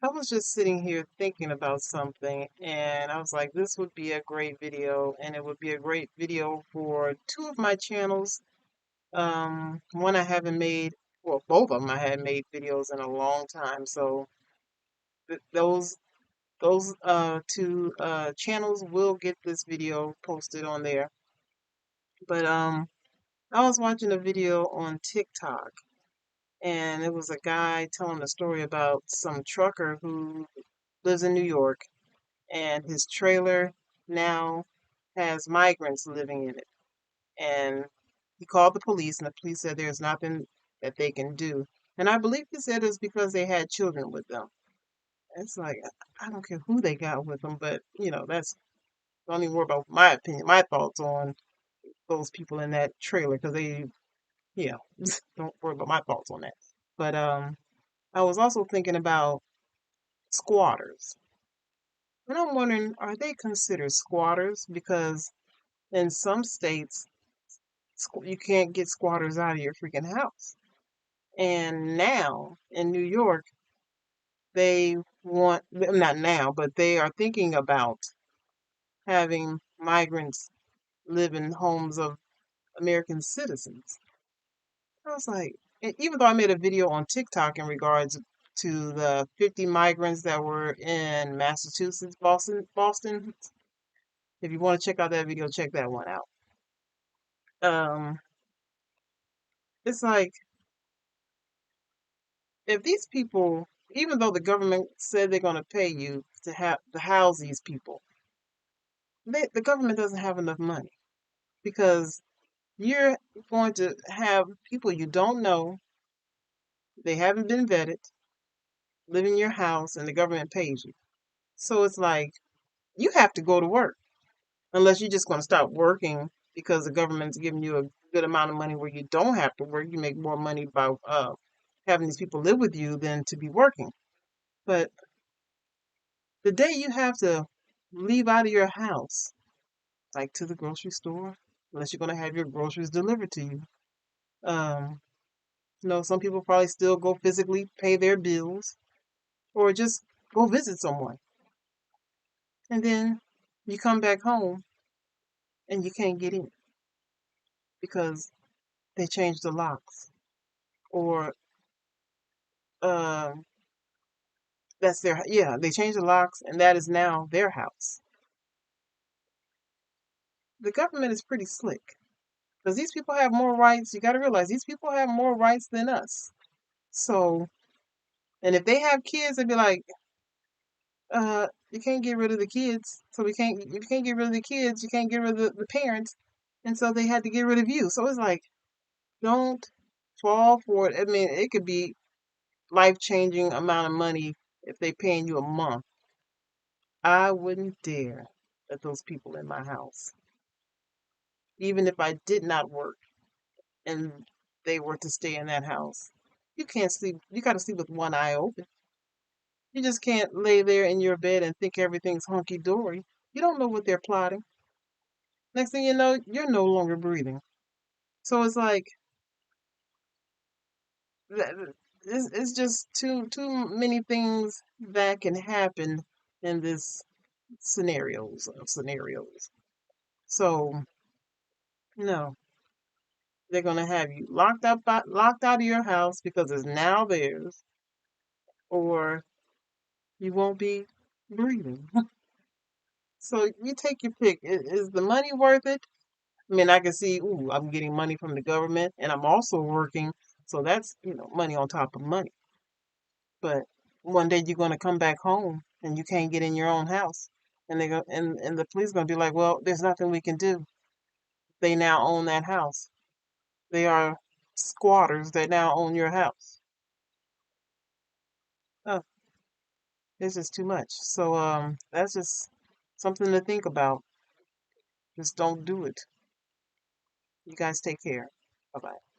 I was just sitting here thinking about something, and I was like, this would be a great video, and it would be a great video for two of my channels. One I haven't made, well, both of them I hadn't made videos in a long time, so those two channels will get this video posted on there. But I was watching a video on TikTok, and it was a guy telling a story about some trucker who lives in New York and his trailer now has migrants living in it. And he called the police, and the police said there's nothing that they can do. And I believe he said it's because they had children with them. It's like, I don't care who they got with them, but that's don't even worry about my opinion, my thoughts on those people in that trailer because you know, don't worry about my thoughts on that. But I was also thinking about squatters. And I'm wondering, are they considered squatters? Because in some states, you can't get squatters out of your freaking house. And now in New York, they want, not now, but they are thinking about having migrants live in homes of American citizens. I was like, and even though I made a video on TikTok in regards to the 50 migrants that were in Massachusetts, Boston. If you want to check out that video, check that one out. Um, it's like if these people, even though the government said they're going to pay you to house these people, the government doesn't have enough money because you're going to have people you don't know, they haven't been vetted, live in your house, and the government pays you. So it's like you have to go to work unless you're just going to stop working because the government's giving you a good amount of money where you don't have to work. You make more money by having these people live with you than to be working. But the day you have to leave out of your house, like to the grocery store, unless you're going to have your groceries delivered to you. Um, some people probably still go physically pay their bills or just go visit someone. And then you come back home and you can't get in because they changed the locks. Or um, they changed the locks and that is now their house. The government is pretty slick because these people have more rights. You got to realize these people have more rights than us. So, and if they have kids, they'd be like, you can't get rid of the kids. So if you can't get rid of the kids, you can't get rid of the parents. And so they had to get rid of you. So it's like, don't fall for it. I mean, it could be life-changing amount of money if they paying you a month. I wouldn't dare let those people in my house. Even if I did not work and they were to stay in that house. You can't sleep. You got to sleep with one eye open. You just can't lay there in your bed and think everything's hunky dory. You don't know what they're plotting. Next thing you know, you're no longer breathing. So it's like it's just too many things that can happen in this scenarios of scenarios. So no, they're gonna have you locked out of your house because it's now theirs, or you won't be breathing. So you take your pick. Is the money worth it? I mean, I can see, ooh, I'm getting money from the government and I'm also working. So that's, money on top of money. But one day you're going to come back home and you can't get in your own house. And and the police going to be like, well, there's nothing we can do. They now own that house. They are squatters that now own your house. Oh, it's just too much. So that's just something to think about. Just don't do it. You guys take care. Bye bye.